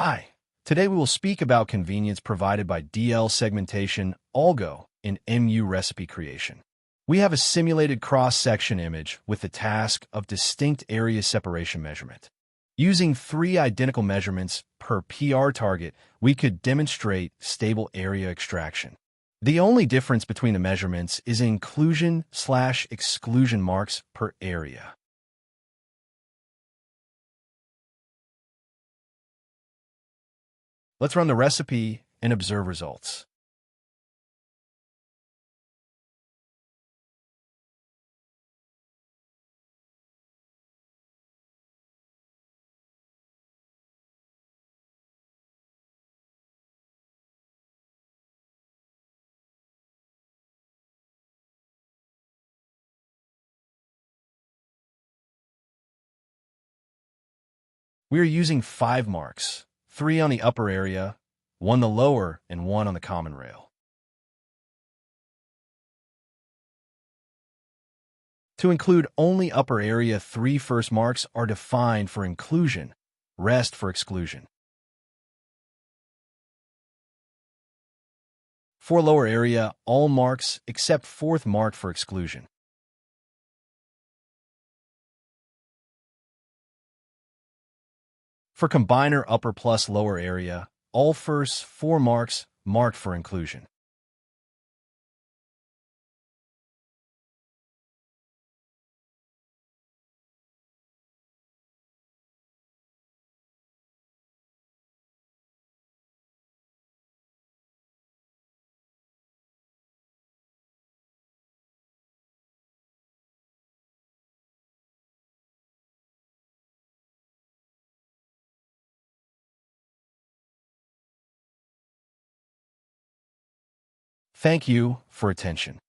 Hi. Today we will speak about convenience provided by DL segmentation algo in MU recipe creation. We have a simulated cross-section image with the task of distinct area separation measurement. Using 3 identical measurements per PR target, we could demonstrate stable area extraction. The only difference between the measurements is inclusion/exclusion marks per area. Let's run the recipe and observe results. We are using 5 marks, 3 on the upper area, 1 the lower, and 1 on the common rail. To include only upper area, 3 first marks are defined for inclusion, rest for exclusion. For lower area, all marks except 4th mark for exclusion. For combiner upper plus lower area, all first 4 marks marked for inclusion. Thank you for attention.